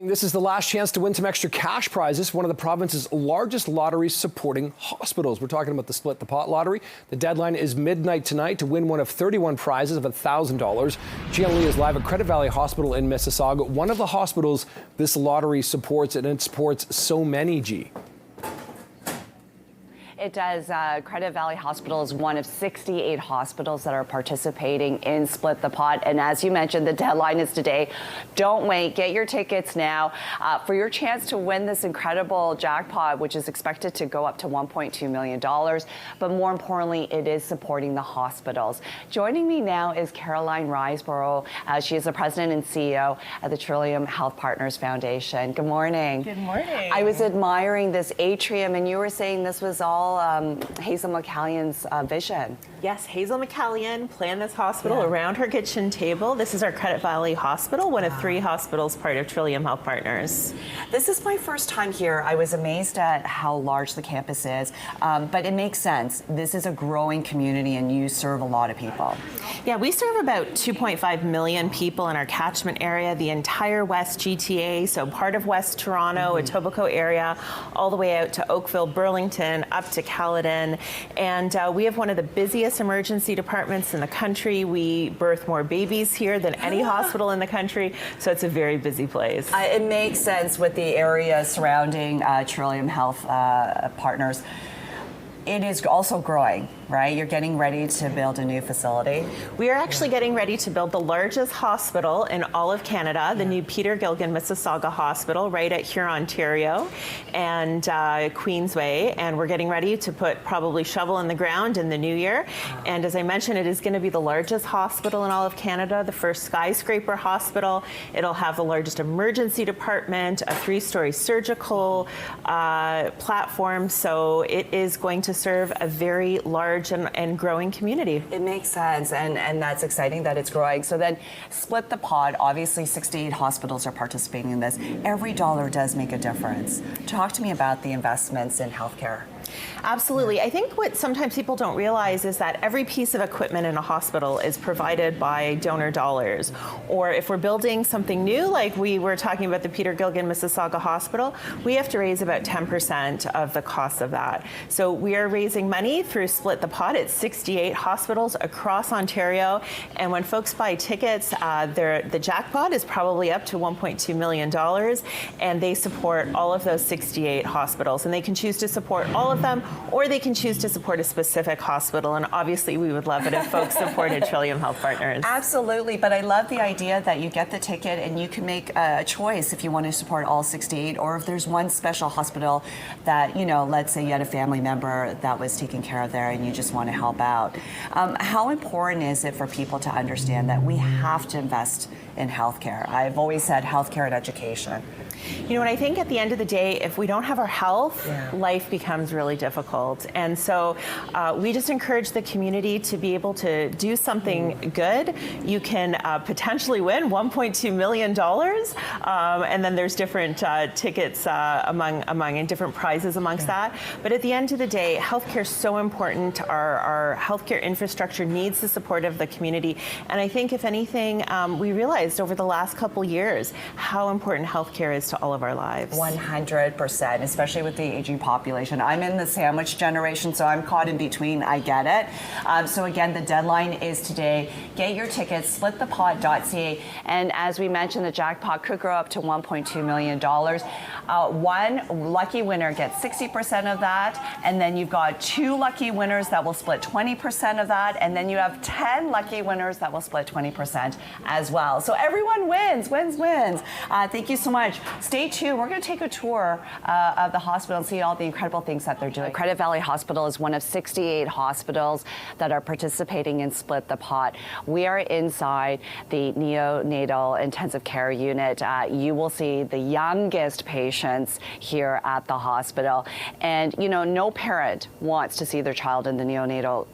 This is the last chance to win some extra cash prizes, one of the province's largest lotteries supporting hospitals. We're talking about the Split the Pot lottery. The deadline is midnight tonight to win one of 31 prizes of $1,000. GLE is live at Credit Valley Hospital in Mississauga, one of the hospitals this lottery supports, and it supports so many, G. It does. Credit Valley Hospital is one of 68 hospitals that are participating in Split the Pot. And as you mentioned, the deadline is today. Don't wait. Get your tickets now for your chance to win this incredible jackpot, which is expected to go up to $1.2 million. But more importantly, it is supporting the hospitals. Joining me now is Caroline Riseborough. She is the president and CEO of the Trillium Health Partners Foundation. Good morning. Good morning. I was admiring this atrium, and you were saying this was all Hazel McCallion's vision. Yes, Hazel McCallion planned this hospital around her kitchen table. This is our Credit Valley Hospital, one of 3 hospitals part of Trillium Health Partners. This is my first time here. I was amazed at how large the campus is, but it makes sense. This is a growing community and you serve a lot of people. Yeah, we serve about 2.5 million people in our catchment area, the entire West GTA, so part of West Toronto, Etobicoke area, all the way out to Oakville, Burlington, up to Caledon. And we have one of the busiest emergency departments in the country. We birth more babies here than any hospital in the country, so it's a very busy place. It makes sense with the area surrounding Trillium Health Partners. It is also growing, right? You're getting ready to build a new facility. We are actually getting ready to build the largest hospital in all of Canada, the new Peter Gilgan Mississauga Hospital, right at Huron, Ontario, and Queensway. And we're getting ready to put probably shovel in the ground in the new year. And as I mentioned, it is going to be the largest hospital in all of Canada, the first skyscraper hospital. It'll have the largest emergency department, a 3-story surgical platform. So it is going to serve a very large and growing community. It makes sense, and that's exciting that it's growing. So then Split the Pot, obviously 68 hospitals are participating in this. Every dollar does make a difference. Talk to me about the investments in healthcare. Absolutely. I think what sometimes people don't realize is that every piece of equipment in a hospital is provided by donor dollars. Or if we're building something new, like we were talking about the Peter Gilgan Mississauga Hospital, we have to raise about 10% of the cost of that. So we are raising money through Split the Pot at 68 hospitals across Ontario. And when folks buy tickets, the jackpot is probably up to $1.2 million. And they support all of those 68 hospitals. And they can choose to support all of them, or they can choose to support a specific hospital. And obviously we would love it if folks supported Trillium Health Partners. Absolutely, but I love the idea that you get the ticket and you can make a choice if you want to support all 68, or if there's one special hospital that, you know, let's say you had a family member that was taken care of there and you just want to help out. How important is it for people to understand that we have to invest in healthcare? I've always said healthcare and education. You know, and I think at the end of the day, if we don't have our health, life becomes really difficult. And so we just encourage the community to be able to do something good. You can potentially win $1.2 million. And then there's different tickets among and different prizes amongst that. But at the end of the day, healthcare is so important. Our healthcare infrastructure needs the support of the community. And I think, if anything, we realized over the last couple years how important healthcare is to all of our lives. 100%, especially with the aging population. I'm in the sandwich generation, so I'm caught in between. I get it. So again, the deadline is today. Get your tickets, splitthepot.ca. And as we mentioned, the jackpot could grow up to $1.2 million. One lucky winner gets 60% of that, and then you've got 2 lucky winners that will split 20% of that, and then you have 10 lucky winners that will split 20% as well. So everyone wins. Thank you so much. Stay tuned. We're going to take a tour of the hospital and see all the incredible things that they're doing. Credit Valley Hospital is one of 68 hospitals that are participating in Split the Pot. We are inside the neonatal intensive care unit. You will see the youngest patients here at the hospital. And, you know, no parent wants to see their child in the neonatal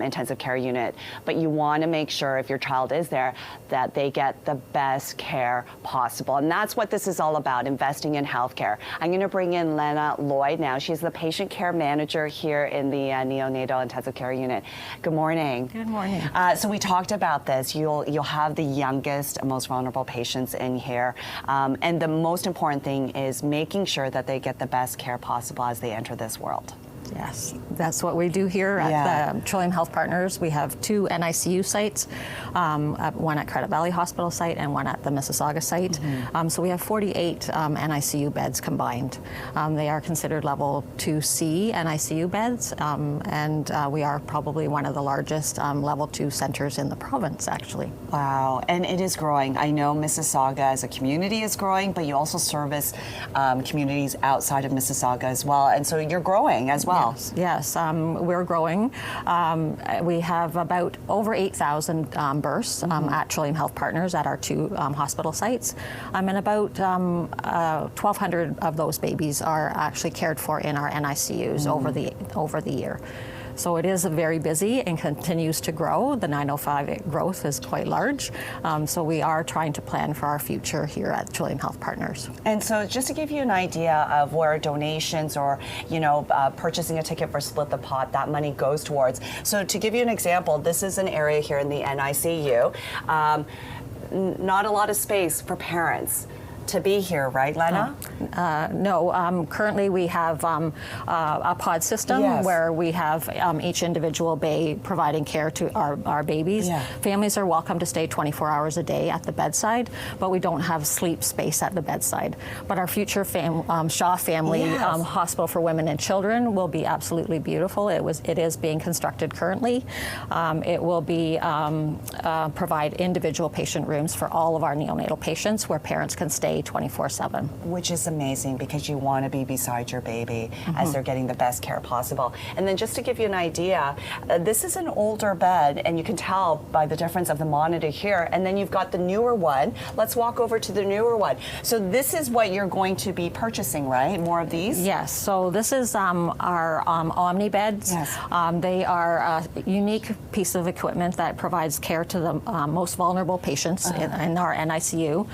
intensive care unit, but you want to make sure, if your child is there, that they get the best care possible. And that's what this is all about, investing in healthcare. I'm going to bring in Lena Lloyd now. She's the patient care manager here in the neonatal intensive care unit. Good morning. Good morning. So we talked about this. You'll have the youngest, most vulnerable patients in here, and the most important thing is making sure that they get the best care possible as they enter this world. Yes, that's what we do here at the Trillium Health Partners. We have 2 NICU sites, one at Credit Valley Hospital site and one at the Mississauga site. So we have 48 NICU beds combined. They are considered level 2C NICU beds, and we are probably one of the largest level 2 centers in the province, actually. Wow, and it is growing. I know Mississauga as a community is growing, but you also service communities outside of Mississauga as well, and so you're growing as well. Yes, we're growing. We have about over 8,000 births at Trillium Health Partners at our 2 hospital sites, and about 1,200 of those babies are actually cared for in our NICUs over the year. So it is very busy and continues to grow. The 905 growth is quite large. So we are trying to plan for our future here at Trillium Health Partners. And so just to give you an idea of where donations or, purchasing a ticket for Split the Pot, that money goes towards. So to give you an example, this is an area here in the NICU. Not a lot of space for parents to be here, right, Lena? No, currently we have a pod system where we have each individual bay providing care to our babies. Families are welcome to stay 24 hours a day at the bedside, but we don't have sleep space at the bedside. But our future Shaw Family Hospital for Women and Children will be absolutely beautiful. It is being constructed currently. It will be provide individual patient rooms for all of our neonatal patients where parents can stay 24/7. Which is amazing because you want to be beside your baby as they're getting the best care possible. And then just to give you an idea, this is an older bed, and you can tell by the difference of the monitor here. And then you've got the newer one. Let's walk over to the newer one. So this is what you're going to be purchasing, right? More of these? Yes. So this is our Omni beds. Yes. They are a unique piece of equipment that provides care to the most vulnerable patients in our NICU.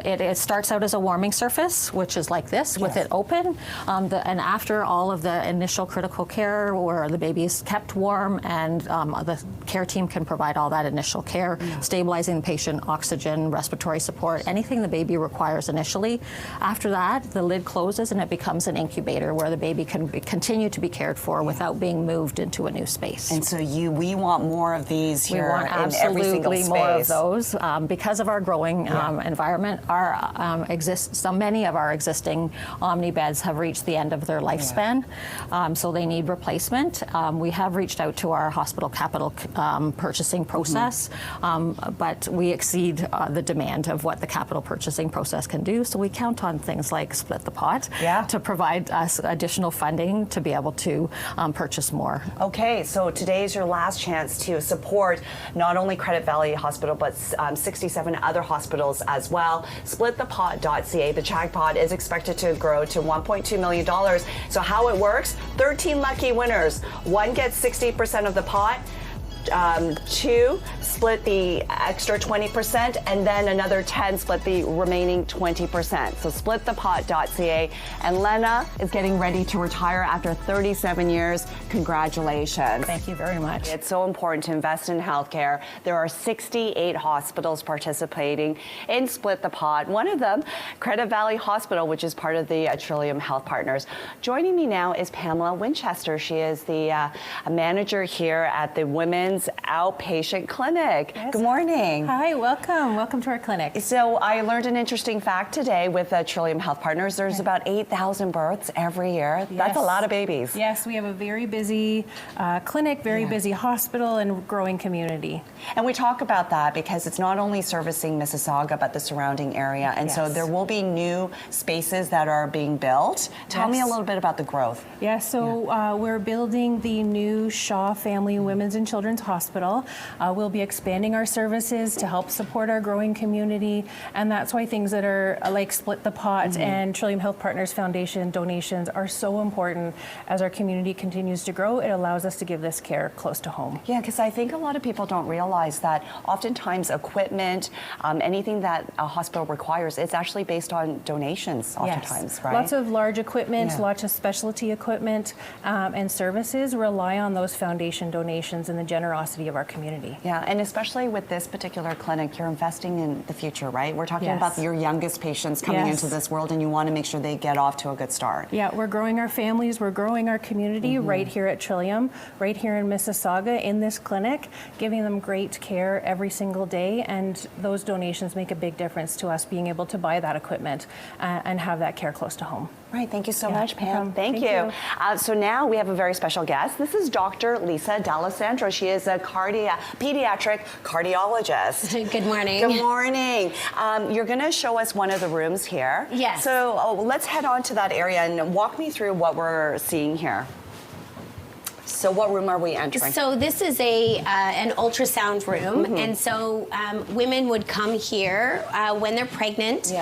It starts out as a warming surface, which is like this, with it open. And after all of the initial critical care where the baby is kept warm and the care team can provide all that initial care, stabilizing the patient, oxygen, respiratory support, anything the baby requires initially. After that, the lid closes and it becomes an incubator where the baby can continue to be cared for without being moved into a new space. And so we want more of these here in every single space. We want absolutely more of those. Because of our growing environment, so many of our existing Omni beds have reached the end of their lifespan, so they need replacement. We have reached out to our hospital capital purchasing process, but we exceed the demand of what the capital purchasing process can do, so we count on things like Split the Pot to provide us additional funding to be able to purchase more. Okay, so today is your last chance to support not only Credit Valley Hospital, but 67 other hospitals as well. SplitThePot.ca. The jackpot is expected to grow to $1.2 million. So how it works, 13 lucky winners. One gets 60% of the pot. 2 split the extra 20%, and then another 10 split the remaining 20%. So SplitThePot.ca. And Lena is getting ready to retire after 37 years. Congratulations. Thank you very much. It's so important to invest in healthcare. There are 68 hospitals participating in Split the Pot. One of them, Credit Valley Hospital, which is part of the Trillium Health Partners. Joining me now is Pamela Winchester. She is the manager here at the Women's Outpatient Clinic. Yes. Good morning. Hi, welcome. Welcome to our clinic. So I learned an interesting fact today with Trillium Health Partners. There's about 8,000 births every year. That's a lot of babies. Yes, we have a very busy clinic, very busy hospital, and growing community. And we talk about that because it's not only servicing Mississauga, but the surrounding area. And so there will be new spaces that are being built. Tell me a little bit about the growth. Yeah, so we're building the new Shaw Family Women's and Children's hospital. We'll be expanding our services to help support our growing community, and that's why things that are like Split the Pot and Trillium Health Partners Foundation donations are so important. As our community continues to grow, it allows us to give this care close to home. Yeah, because I think a lot of people don't realize that oftentimes equipment, anything that a hospital requires, it's actually based on donations oftentimes, right? Lots of large equipment, Yeah. lots of specialty equipment, and services rely on those foundation donations and the generosity of our community. Yeah, and especially with this particular clinic, you're investing in the future, right? We're talking about your youngest patients coming into this world, and you want to make sure they get off to a good start. Yeah, we're growing our families, we're growing our community right here at Trillium, right here in Mississauga in this clinic, giving them great care every single day, and those donations make a big difference to us being able to buy that equipment and have that care close to home. Right, thank you so much, Pam. Thank you. So now we have a very special guest. This is Dr. Lisa D'Alessandro. She is a pediatric cardiologist. Good morning. Good morning. You're going to show us one of the rooms here. Yes. So let's head on to that area and walk me through what we're seeing here. So what room are we entering? So this is an ultrasound room, and so women would come here when they're pregnant.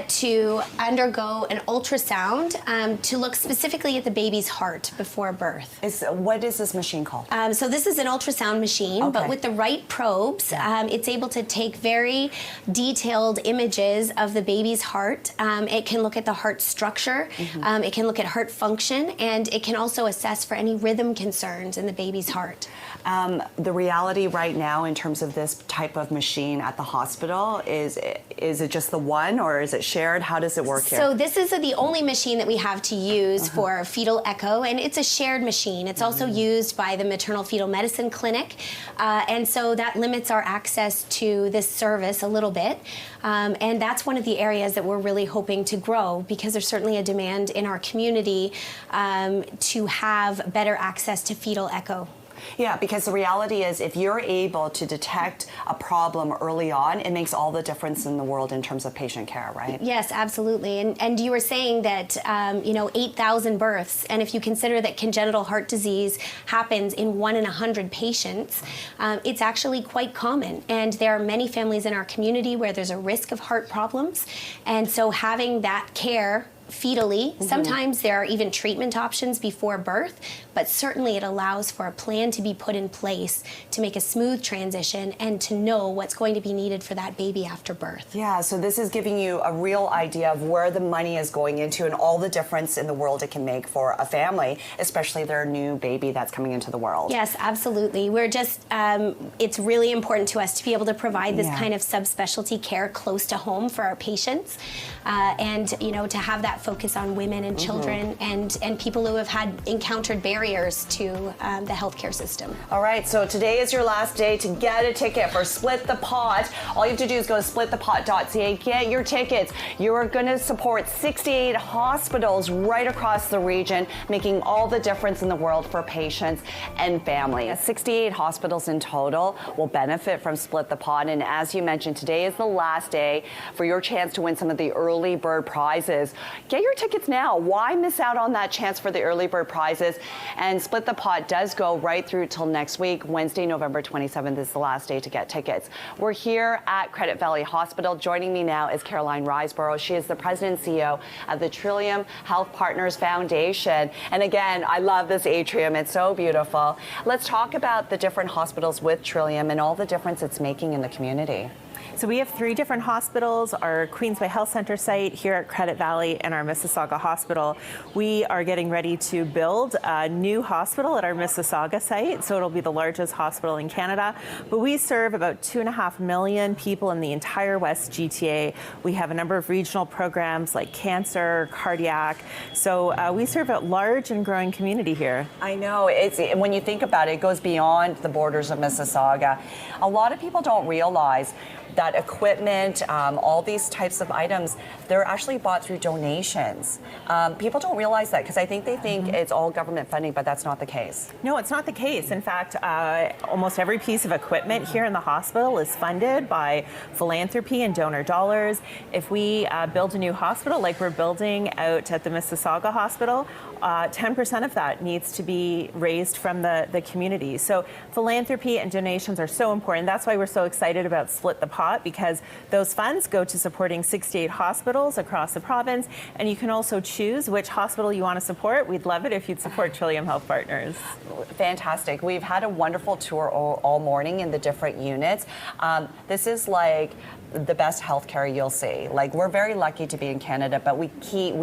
To undergo an ultrasound to look specifically at the baby's heart before birth. What is this machine called? So this is an ultrasound machine, but with the right probes, it's able to take very detailed images of the baby's heart. It can look at the heart structure, it can look at heart function, and it can also assess for any rhythm concerns in the baby's heart. The reality right now in terms of this type of machine at the hospital, is it just the one, or is it shared? How does it work here? So this is the only machine that we have to use for fetal echo, and it's a shared machine. It's also used by the maternal fetal medicine clinic, and so that limits our access to this service a little bit. And that's one of the areas that we're really hoping to grow, because there's certainly a demand in our community to have better access to fetal echo. Yeah, because the reality is if you're able to detect a problem early on, it makes all the difference in the world in terms of patient care, right? Yes, absolutely. And you were saying that, 8,000 births, and if you consider that congenital heart disease happens in 1 in 100 patients, it's actually quite common. And there are many families in our community where there's a risk of heart problems. And so having that care fetally. Sometimes there are even treatment options before birth, but certainly it allows for a plan to be put in place to make a smooth transition and to know what's going to be needed for that baby after birth. Yeah, so this is giving you a real idea of where the money is going into and all the difference in the world it can make for a family, especially their new baby that's coming into the world. Yes, absolutely. We're just, it's really important to us to be able to provide this kind of subspecialty care close to home for our patients, and to have that focus on women and children and people who have encountered barriers to the healthcare system. All right, so today is your last day to get a ticket for Split the Pot. All you have to do is go to splitthepot.ca, get your tickets. You are going to support 68 hospitals right across the region, making all the difference in the world for patients and families. 68 hospitals in total will benefit from Split the Pot, and as you mentioned, today is the last day for your chance to win some of the early bird prizes. Get your tickets now. Why miss out on that chance for the early bird prizes? And Split the Pot does go right through till next week. Wednesday, November 27th is the last day to get tickets. We're here at Credit Valley Hospital. Joining me now is Caroline Riseborough. She is the president and CEO of the Trillium Health Partners Foundation. And again, I love this atrium. It's so beautiful. Let's talk about the different hospitals with Trillium and all the difference it's making in the community. So we have 3 different hospitals, our Queens Bay Health Center site here at Credit Valley and our Mississauga Hospital. We are getting ready to build a new hospital at our Mississauga site, so it'll be the largest hospital in Canada. But we serve about 2.5 million people in the entire West GTA. We have a number of regional programs like cancer, cardiac, so we serve a large and growing community here. I know, when you think about it, it goes beyond the borders of Mississauga. A lot of people don't realize that equipment, all these types of items, they're actually bought through donations. People don't realize that because I think they think it's all government funding, but that's not the case. No, it's not the case. In fact, almost every piece of equipment here in the hospital is funded by philanthropy and donor dollars. If we build a new hospital, like we're building out at the Mississauga Hospital, 10% of that needs to be raised from the community. So philanthropy and donations are so important. That's why we're so excited about Split the Pot, because those funds go to supporting 68 hospitals across the province, and you can also choose which hospital you want to support. We'd love it if you'd support Trillium Health Partners. Fantastic. We've had a wonderful tour all morning in the different units. This is like the best healthcare you'll see. Like, we're very lucky to be in Canada, but we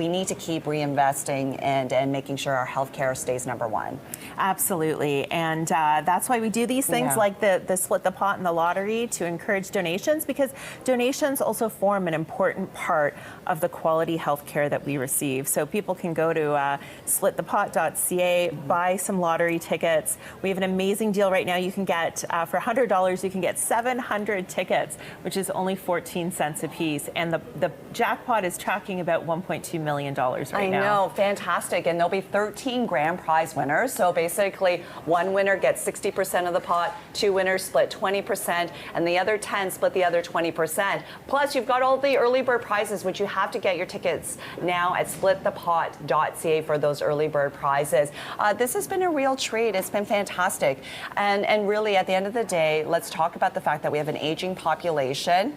need to keep reinvesting and making sure our healthcare stays number one. Absolutely, and that's why we do these things like the Split the Pot and the lottery to encourage donations, because donations also form an important part of the quality healthcare that we receive. So people can go to splitthepot.ca, buy some lottery tickets. We have an amazing deal right now. You can get, for $100, you can get 700 tickets, which is only 14 cents a piece, and the jackpot is tracking about $1.2 million right now. I know, fantastic, and there'll be 13 grand prize winners. So basically, one winner gets 60% of the pot, 2 winners split 20%, and the other 10 split the other 20%. Plus, you've got all the early bird prizes, which you have to get your tickets now at splitthepot.ca for those early bird prizes. This has been a real treat. It's been fantastic, and really, at the end of the day, let's talk about the fact that we have an aging population.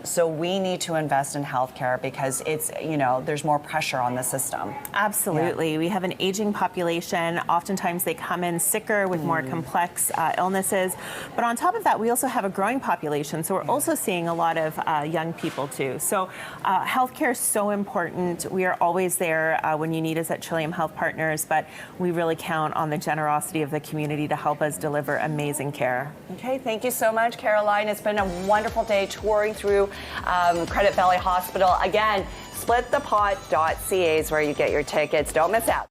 So we need to invest in healthcare because it's, there's more pressure on the system. Absolutely. Yeah. We have an aging population. Oftentimes they come in sicker with more complex illnesses. But on top of that, we also have a growing population. So we're also seeing a lot of young people too. So healthcare is so important. We are always there when you need us at Trillium Health Partners, but we really count on the generosity of the community to help us deliver amazing care. Okay, thank you so much, Caroline. It's been a wonderful day touring through Credit Valley Hospital. Again, splitthepot.ca is where you get your tickets. Don't miss out.